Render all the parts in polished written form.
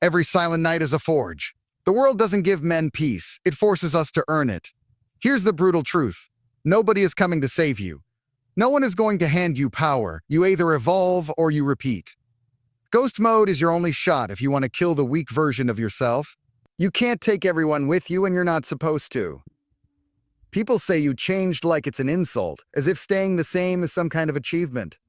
Every silent night is a forge. The world doesn't give men peace. It forces us to earn it. Here's the brutal truth. Nobody is coming to save you. No one is going to hand you power. You either evolve or you repeat. Ghost mode is your only shot if you want to kill the weak version of yourself. You can't take everyone with you and you're not supposed to. People say you changed like it's an insult, as if staying the same is some kind of achievement.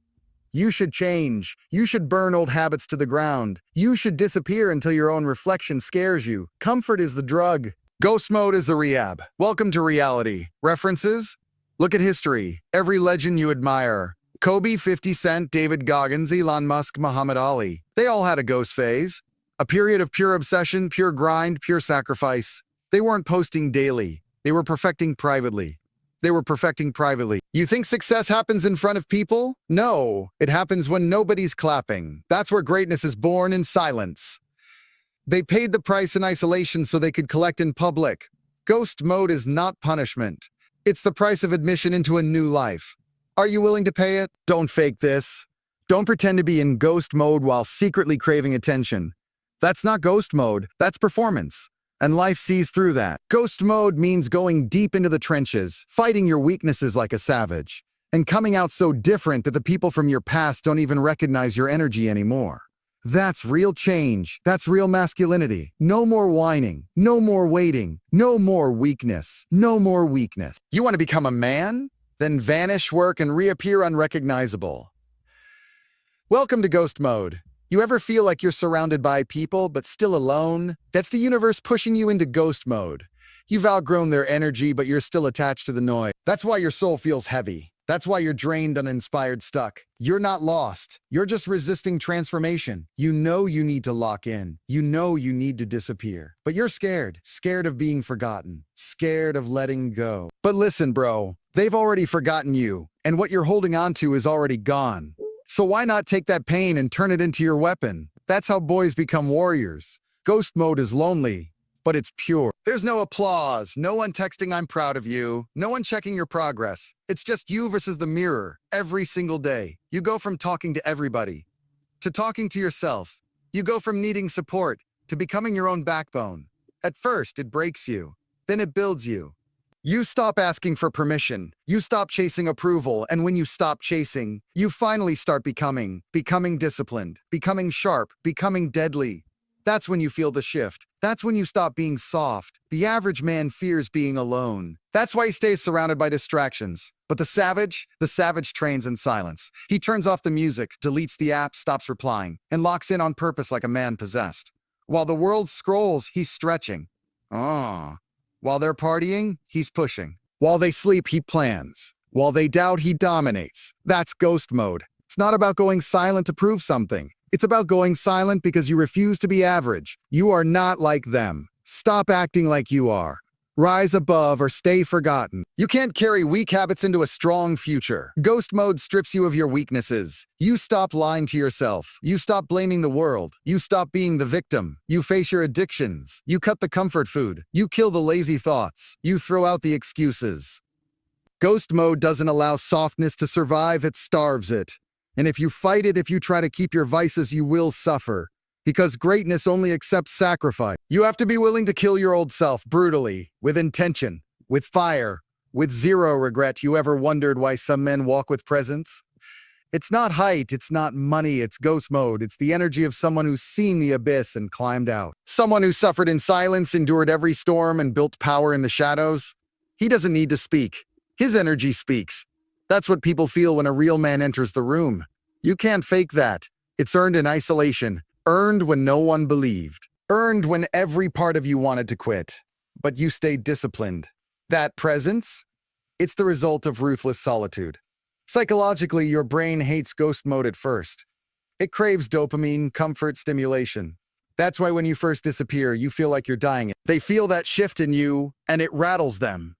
You should change. You should burn old habits to the ground. You should disappear until your own reflection scares you. Comfort is the drug. Ghost mode is the rehab. Welcome to reality. References? Look at history. Every legend you admire. Kobe, 50 Cent, David Goggins, Elon Musk, Muhammad Ali. They all had a ghost phase. A period of pure obsession, pure grind, pure sacrifice. They weren't posting daily. They were perfecting privately. You think success happens in front of people? No, it happens when nobody's clapping. That's where greatness is born, in silence. They paid the price in isolation so they could collect in public. Ghost mode is not punishment. It's the price of admission into a new life. Are you willing to pay it? Don't fake this. Don't pretend to be in ghost mode while secretly craving attention. That's not ghost mode, that's performance. And life sees through that. Ghost mode means going deep into the trenches, fighting your weaknesses like a savage, and coming out so different that the people from your past don't even recognize your energy anymore. That's real change. That's real masculinity. No more whining. No more waiting. No more weakness. No more weakness. You want to become a man? Then vanish, work, and reappear unrecognizable. Welcome to ghost mode. You ever feel like you're surrounded by people, but still alone? That's the universe pushing you into ghost mode. You've outgrown their energy, but you're still attached to the noise. That's why your soul feels heavy. That's why you're drained, uninspired, stuck. You're not lost. You're just resisting transformation. You know you need to lock in. You know you need to disappear. But you're scared. Scared of being forgotten. Scared of letting go. But listen, bro. They've already forgotten you, and what you're holding on to is already gone. So why not take that pain and turn it into your weapon? That's how boys become warriors. Ghost mode is lonely, but it's pure. There's no applause, no one texting "I'm proud of you," no one checking your progress. It's just you versus the mirror every single day. You go from talking to everybody to talking to yourself. You go from needing support to becoming your own backbone. At first, it breaks you. Then it builds you. You stop asking for permission. You stop chasing approval. And when you stop chasing, you finally start becoming disciplined, becoming sharp, becoming deadly. That's when you feel the shift. That's when you stop being soft. The average man fears being alone. That's why he stays surrounded by distractions. But the savage trains in silence. He turns off the music, deletes the app, stops replying, and locks in on purpose like a man possessed. While the world scrolls, he's stretching. While they're partying, he's pushing. While they sleep, he plans. While they doubt, he dominates. That's ghost mode. It's not about going silent to prove something. It's about going silent because you refuse to be average. You are not like them. Stop acting like you are. Rise above or stay forgotten. You can't carry weak habits into a strong future. Ghost mode strips you of your weaknesses. You stop lying to yourself. You stop blaming the world. You stop being the victim. You face your addictions. You cut the comfort food. You kill the lazy thoughts. You throw out the excuses. Ghost mode doesn't allow softness to survive, it starves it. And if you fight it, if you try to keep your vices, you will suffer. Because greatness only accepts sacrifice. You have to be willing to kill your old self brutally, with intention, with fire, with zero regret. You ever wondered why some men walk with presence? It's not height, it's not money, it's ghost mode. It's the energy of someone who's seen the abyss and climbed out. Someone who suffered in silence, endured every storm, and built power in the shadows. He doesn't need to speak. His energy speaks. That's what people feel when a real man enters the room. You can't fake that. It's earned in isolation. Earned when no one believed. Earned when every part of you wanted to quit. But you stayed disciplined. That presence? It's the result of ruthless solitude. Psychologically, your brain hates ghost mode at first. It craves dopamine, comfort, stimulation. That's why when you first disappear, you feel like you're dying. They feel that shift in you, and it rattles them.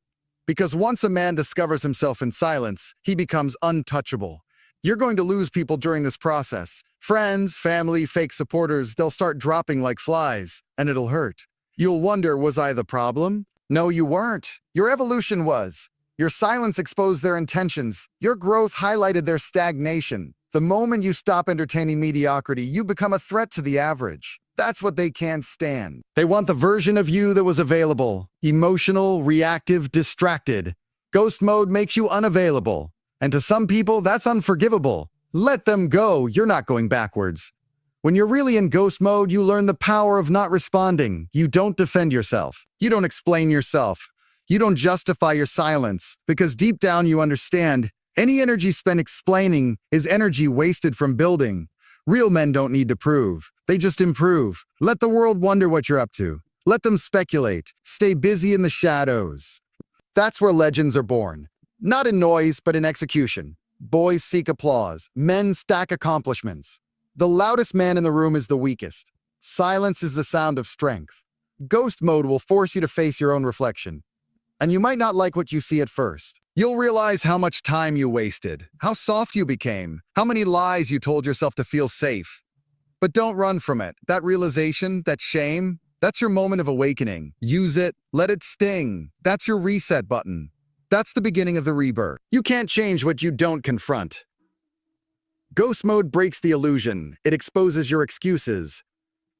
Because once a man discovers himself in silence, he becomes untouchable. You're going to lose people during this process. Friends, family, fake supporters, they'll start dropping like flies, and it'll hurt. You'll wonder, was I the problem? No, you weren't. Your evolution was. Your silence exposed their intentions. Your growth highlighted their stagnation. The moment you stop entertaining mediocrity, you become a threat to the average. That's what they can't stand. They want the version of you that was available. Emotional, reactive, distracted. Ghost mode makes you unavailable. And to some people, that's unforgivable. Let them go. You're not going backwards. When you're really in ghost mode, you learn the power of not responding. You don't defend yourself. You don't explain yourself. You don't justify your silence, because deep down you understand any energy spent explaining is energy wasted from building. Real men don't need to prove. They just improve. Let the world wonder what you're up to. Let them speculate. Stay busy in the shadows. That's where legends are born. Not in noise, but in execution. Boys seek applause. Men stack accomplishments. The loudest man in the room is the weakest. Silence is the sound of strength. Ghost mode will force you to face your own reflection. And you might not like what you see at first. You'll realize how much time you wasted, how soft you became, how many lies you told yourself to feel safe. But don't run from it. That realization, that shame, that's your moment of awakening. Use it, let it sting. That's your reset button. That's the beginning of the rebirth. You can't change what you don't confront. Ghost mode breaks the illusion. It exposes your excuses.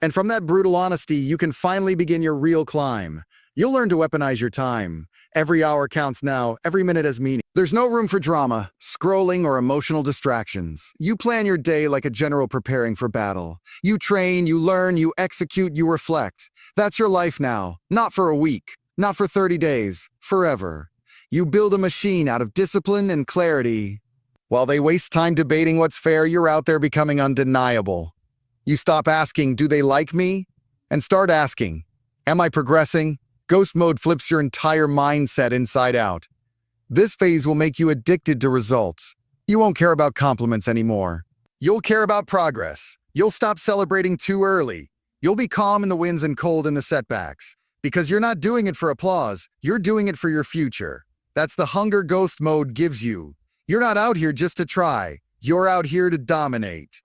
And from that brutal honesty, you can finally begin your real climb. You'll learn to weaponize your time. Every hour counts now, every minute has meaning. There's no room for drama, scrolling, or emotional distractions. You plan your day like a general preparing for battle. You train, you learn, you execute, you reflect. That's your life now. Not for a week, not for 30 days, forever. You build a machine out of discipline and clarity. While they waste time debating what's fair, you're out there becoming undeniable. You stop asking, do they like me? And start asking, am I progressing? Ghost mode flips your entire mindset inside out. This phase will make you addicted to results. You won't care about compliments anymore. You'll care about progress. You'll stop celebrating too early. You'll be calm in the wins and cold in the setbacks. Because you're not doing it for applause, you're doing it for your future. That's the hunger ghost mode gives you. You're not out here just to try. You're out here to dominate.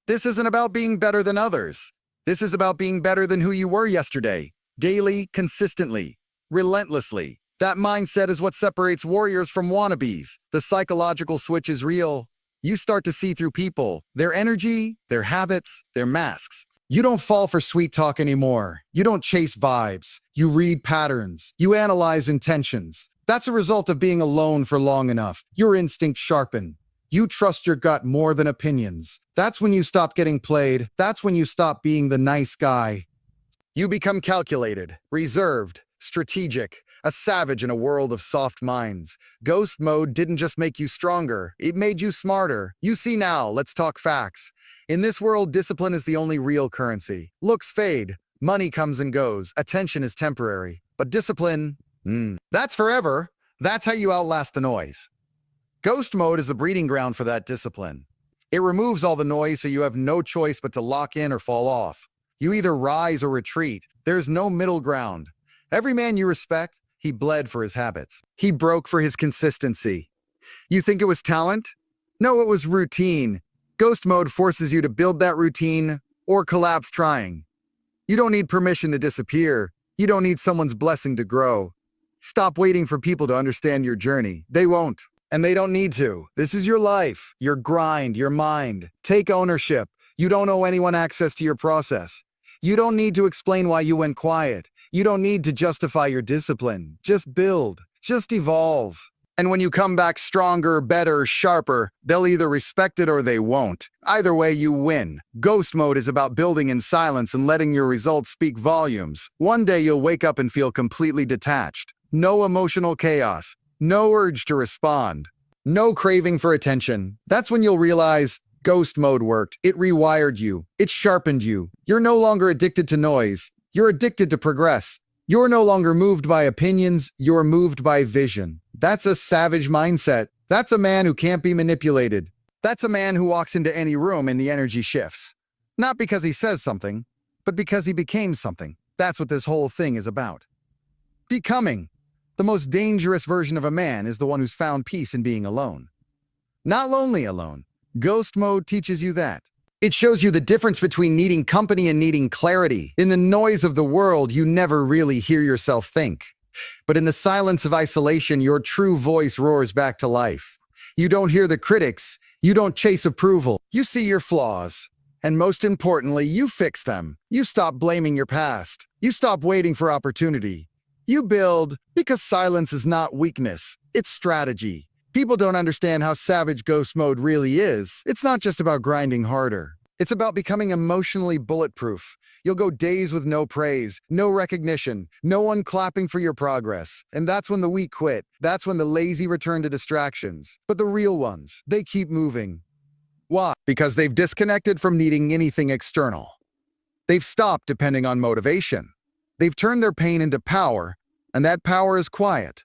This isn't about being better than others. This is about being better than who you were yesterday. Daily, consistently, relentlessly. That mindset is what separates warriors from wannabes. The psychological switch is real. You start to see through people, their energy, their habits, their masks. You don't fall for sweet talk anymore. You don't chase vibes. You read patterns. You analyze intentions. That's a result of being alone for long enough. Your instincts sharpen. You trust your gut more than opinions. That's when you stop getting played. That's when you stop being the nice guy. You become calculated, reserved, strategic, a savage in a world of soft minds. Ghost mode didn't just make you stronger, it made you smarter. You see now, let's talk facts. In this world, discipline is the only real currency. Looks fade, money comes and goes, attention is temporary. But discipline, that's forever. That's how you outlast the noise. Ghost mode is the breeding ground for that discipline. It removes all the noise so you have no choice but to lock in or fall off. You either rise or retreat. There's no middle ground. Every man you respect, he bled for his habits. He broke for his consistency. You think it was talent? No, it was routine. Ghost mode forces you to build that routine or collapse trying. You don't need permission to disappear. You don't need someone's blessing to grow. Stop waiting for people to understand your journey. They won't. And they don't need to. This is your life, your grind, your mind. Take ownership. You don't owe anyone access to your process. You don't need to explain why you went quiet. You don't need to justify your discipline. Just build. Just evolve. And when you come back stronger, better, sharper, they'll either respect it or they won't. Either way, you win. Ghost mode is about building in silence and letting your results speak volumes. One day you'll wake up and feel completely detached. No emotional chaos. No urge to respond. No craving for attention. That's when you'll realize ghost mode worked. It rewired you. It sharpened you. You're no longer addicted to noise. You're addicted to progress. You're no longer moved by opinions. You're moved by vision. That's a savage mindset. That's a man who can't be manipulated. That's a man who walks into any room and the energy shifts. Not because he says something, but because he became something. That's what this whole thing is about. Becoming. The most dangerous version of a man is the one who's found peace in being alone. Not lonely alone. Ghost mode teaches you that. It shows you the difference between needing company and needing clarity. In the noise of the world, you never really hear yourself think. But in the silence of isolation, your true voice roars back to life. You don't hear the critics. You don't chase approval. You see your flaws. And most importantly, you fix them. You stop blaming your past. You stop waiting for opportunity. You build because silence is not weakness, it's strategy. People don't understand how savage ghost mode really is. It's not just about grinding harder. It's about becoming emotionally bulletproof. You'll go days with no praise, no recognition, no one clapping for your progress. And that's when the weak quit. That's when the lazy return to distractions. But the real ones, they keep moving. Why? Because they've disconnected from needing anything external. They've stopped depending on motivation. They've turned their pain into power, and that power is quiet.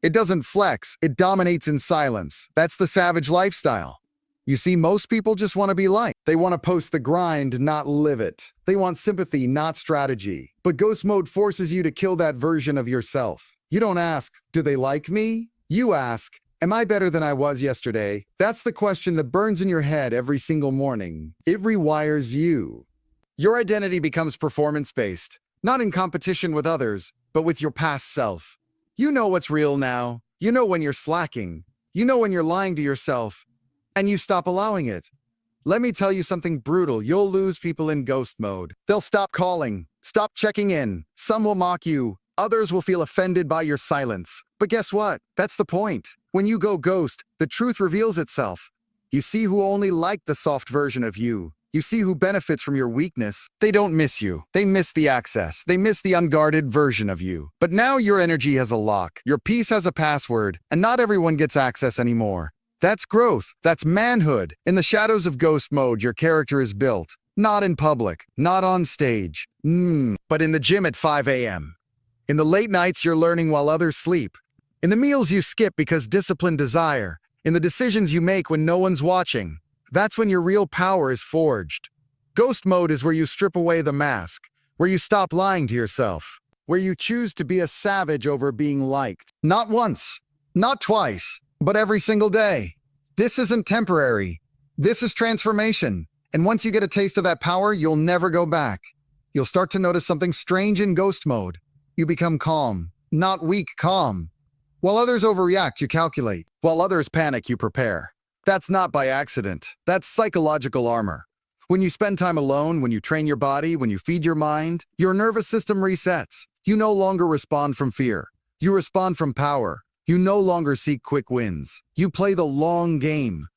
It doesn't flex, it dominates in silence. That's the savage lifestyle. You see, most people just want to be liked. They want to post the grind, not live it. They want sympathy, not strategy. But ghost mode forces you to kill that version of yourself. You don't ask, do they like me? You ask, am I better than I was yesterday? That's the question that burns in your head every single morning. It rewires you. Your identity becomes performance-based, not in competition with others, but with your past self. You know what's real now. You know when you're slacking. You know when you're lying to yourself. And you stop allowing it. Let me tell you something brutal. You'll lose people in ghost mode. They'll stop calling, stop checking in. Some will mock you. Others will feel offended by your silence. But guess what? That's the point. When you go ghost, the truth reveals itself. You see who only liked the soft version of you. You see who benefits from your weakness. They don't miss you. They miss the access. They miss the unguarded version of you. But now your energy has a lock. Your peace has a password. And not everyone gets access anymore. That's growth. That's manhood. In the shadows of ghost mode, your character is built. Not in public. Not on stage. But in the gym at 5 a.m. In the late nights, you're learning while others sleep. In the meals you skip because discipline desire. In the decisions you make when no one's watching. That's when your real power is forged. Ghost mode is where you strip away the mask. Where you stop lying to yourself. Where you choose to be a savage over being liked. Not once. Not twice. But every single day. This isn't temporary. This is transformation. And once you get a taste of that power, you'll never go back. You'll start to notice something strange in ghost mode. You become calm. Not weak, calm. While others overreact, you calculate. While others panic, you prepare. That's not by accident. That's psychological armor. When you spend time alone, when you train your body, when you feed your mind, your nervous system resets. You no longer respond from fear. You respond from power. You no longer seek quick wins. You play the long game.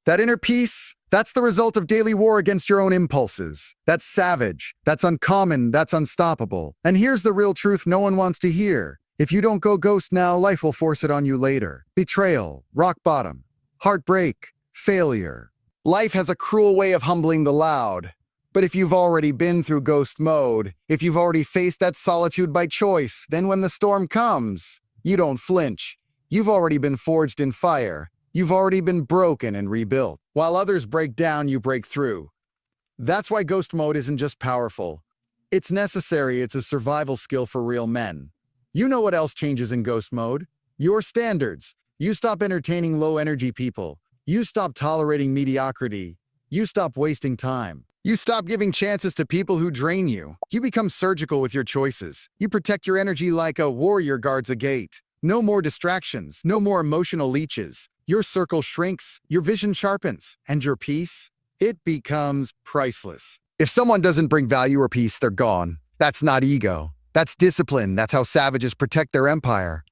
That inner peace, that's the result of daily war against your own impulses. That's savage. That's uncommon. That's unstoppable. And here's the real truth no one wants to hear. If you don't go ghost now, life will force it on you later. Betrayal, rock bottom, heartbreak, failure. Life has a cruel way of humbling the loud. But if you've already been through ghost mode, if you've already faced that solitude by choice, then when the storm comes, you don't flinch. You've already been forged in fire. You've already been broken and rebuilt. While others break down, you break through. That's why ghost mode isn't just powerful. It's necessary. It's a survival skill for real men. You know what else changes in ghost mode? Your standards. You stop entertaining low-energy people. You stop tolerating mediocrity. You stop wasting time. You stop giving chances to people who drain you. You become surgical with your choices. You protect your energy like a warrior guards a gate. No more distractions, no more emotional leeches. Your circle shrinks, your vision sharpens, and your peace, it becomes priceless. If someone doesn't bring value or peace, they're gone. That's not ego. That's discipline. That's how savages protect their empire.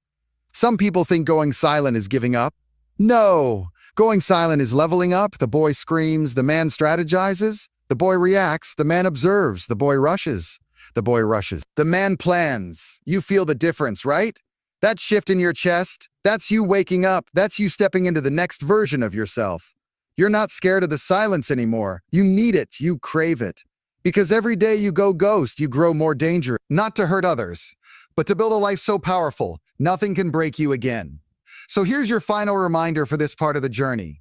Some people think going silent is giving up. No, going silent is leveling up. The boy screams, the man strategizes. The boy reacts, the man observes, the boy rushes. The boy rushes. The man plans. You feel the difference, right? That shift in your chest, that's you waking up. That's you stepping into the next version of yourself. You're not scared of the silence anymore. You need it. You crave it. Because every day you go ghost, you grow more dangerous. Not to hurt others, but to build a life so powerful, nothing can break you again. So here's your final reminder for this part of the journey.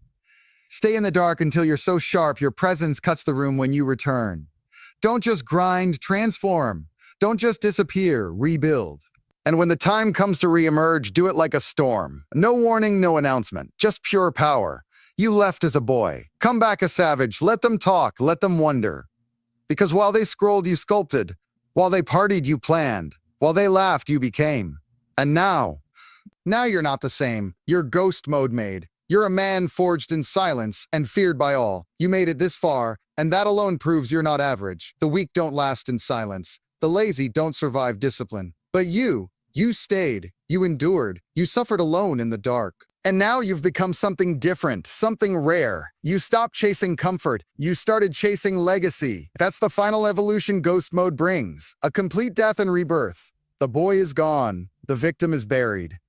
Stay in the dark until you're so sharp your presence cuts the room when you return. Don't just grind, transform. Don't just disappear, rebuild. And when the time comes to reemerge, do it like a storm. No warning, no announcement, just pure power. You left as a boy. Come back a savage. Let them talk. Let them wonder. Because while they scrolled, you sculpted. While they partied, you planned. While they laughed, you became. And now you're not the same. You're ghost mode made. You're a man forged in silence and feared by all. You made it this far, And that alone proves you're not average. The weak don't last in silence. The lazy don't survive discipline. But you stayed. You endured. You suffered alone in the dark. And now you've become something different, something rare. You stopped chasing comfort. You started chasing legacy. That's the final evolution Ghost Mode brings. A complete death and rebirth. The boy is gone. The victim is buried.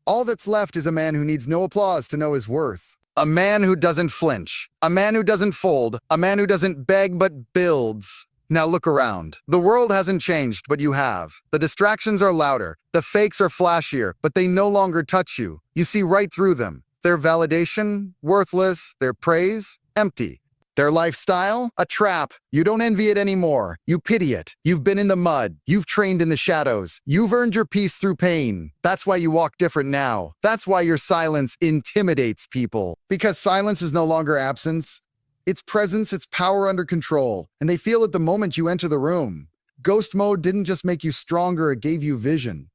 All that's left is a man who needs no applause to know his worth. A man who doesn't flinch. A man who doesn't fold. A man who doesn't beg but builds. Now look around. The world hasn't changed, but you have. The distractions are louder. The fakes are flashier, but they no longer touch you. You see right through them. Their validation, worthless. Their praise, empty. Their lifestyle, a trap. You don't envy it anymore. You pity it. You've been in the mud. You've trained in the shadows. You've earned your peace through pain. That's why you walk different now. That's why your silence intimidates people. Because silence is no longer absence. It's presence, it's power under control. And they feel it the moment you enter the room. Ghost Mode didn't just make you stronger, it gave you vision.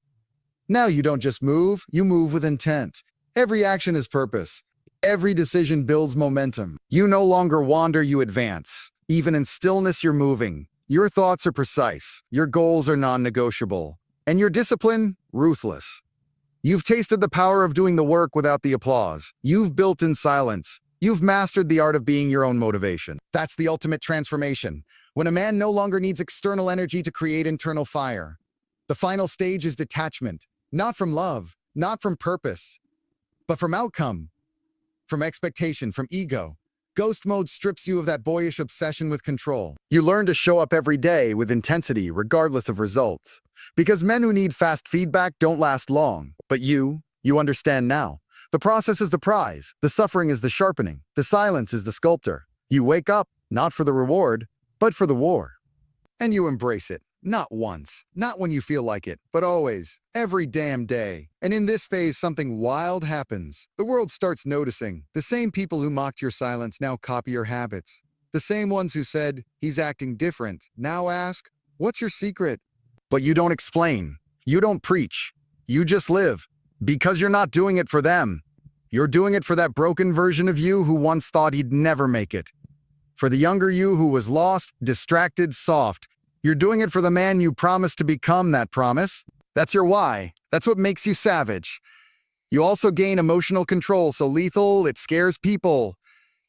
Now you don't just move, you move with intent. Every action is purpose. Every decision builds momentum. You no longer wander, you advance. Even in stillness, you're moving. Your thoughts are precise. Your goals are non-negotiable. And your discipline, ruthless. You've tasted the power of doing the work without the applause. You've built in silence. You've mastered the art of being your own motivation. That's the ultimate transformation. When a man no longer needs external energy to create internal fire. The final stage is detachment. Not from love, not from purpose, but from outcome. From expectation, from ego. Ghost Mode strips you of that boyish obsession with control. You learn to show up every day with intensity, regardless of results. Because men who need fast feedback don't last long. But you understand now. The process is the prize. The suffering is the sharpening. The silence is the sculptor. You wake up, not for the reward, but for the war. And you embrace it. Not once, not when you feel like it, but always, every damn day. And in this phase, something wild happens. The world starts noticing. The same people who mocked your silence now copy your habits. The same ones who said, he's acting different, now ask, what's your secret? But you don't explain. You don't preach. You just live. Because you're not doing it for them. You're doing it for that broken version of you who once thought he'd never make it. For the younger you who was lost, distracted, soft. You're doing it for the man you promised to become that promise. That's your why. That's what makes you savage. You also gain emotional control, so lethal, it scares people.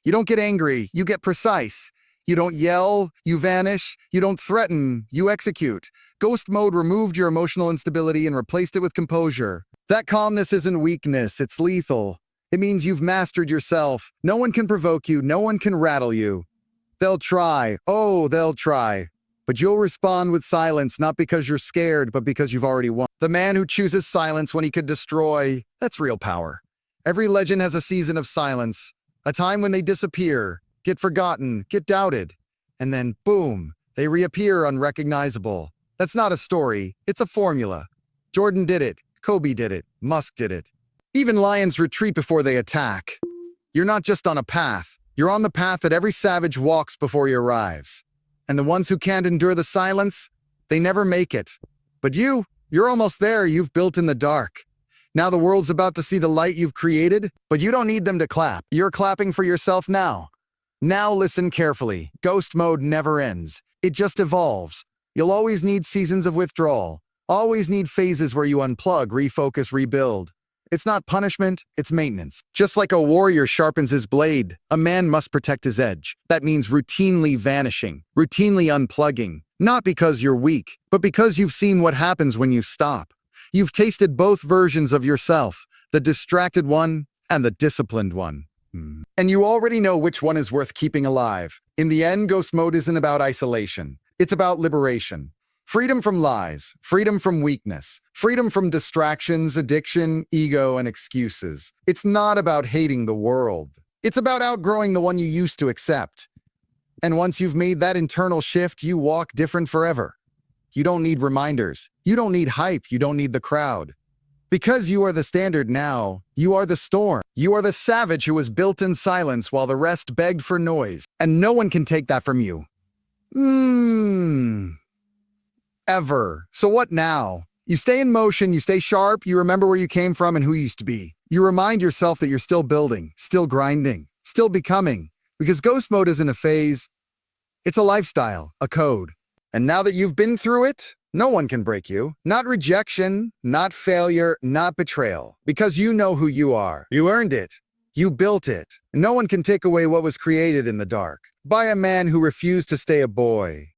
You don't get angry, you get precise. You don't yell, you vanish. You don't threaten, you execute. Ghost Mode removed your emotional instability and replaced it with composure. That calmness isn't weakness, it's lethal. It means you've mastered yourself. No one can provoke you, no one can rattle you. They'll try, oh, they'll try. But you'll respond with silence, not because you're scared, but because you've already won. The man who chooses silence when he could destroy, that's real power. Every legend has a season of silence, a time when they disappear, get forgotten, get doubted, and then, boom, they reappear unrecognizable. That's not a story, it's a formula. Jordan did it, Kobe did it, Musk did it. Even lions retreat before they attack. You're not just on a path, you're on the path that every savage walks before he arrives. And the ones who can't endure the silence, they never make it. But you're almost there, you've built in the dark. Now the world's about to see the light you've created, but you don't need them to clap. You're clapping for yourself now. Now listen carefully. Ghost Mode never ends. It just evolves. You'll always need seasons of withdrawal. Always need phases where you unplug, refocus, rebuild. It's not punishment, it's maintenance. Just like a warrior sharpens his blade, a man must protect his edge. That means routinely vanishing, routinely unplugging. Not because you're weak, but because you've seen what happens when you stop. You've tasted both versions of yourself, the distracted one and the disciplined one. And you already know which one is worth keeping alive. In the end, Ghost Mode isn't about isolation. It's about liberation. Freedom from lies, freedom from weakness, freedom from distractions, addiction, ego, and excuses. It's not about hating the world. It's about outgrowing the one you used to accept. And once you've made that internal shift, you walk different forever. You don't need reminders. You don't need hype. You don't need the crowd. Because you are the standard now, you are the storm. You are the savage who was built in silence while the rest begged for noise. And no one can take that from you. Ever. So what now? You stay in motion, you stay sharp, you remember where you came from and who you used to be. You remind yourself that you're still building, still grinding, still becoming. Because Ghost Mode isn't a phase, It's a lifestyle, a code. And now that you've been through it, no one can break you. Not rejection, not failure, not betrayal. Because you know who you are. You earned it. You built it. No one can take away what was created in the dark by a man who refused to stay a boy.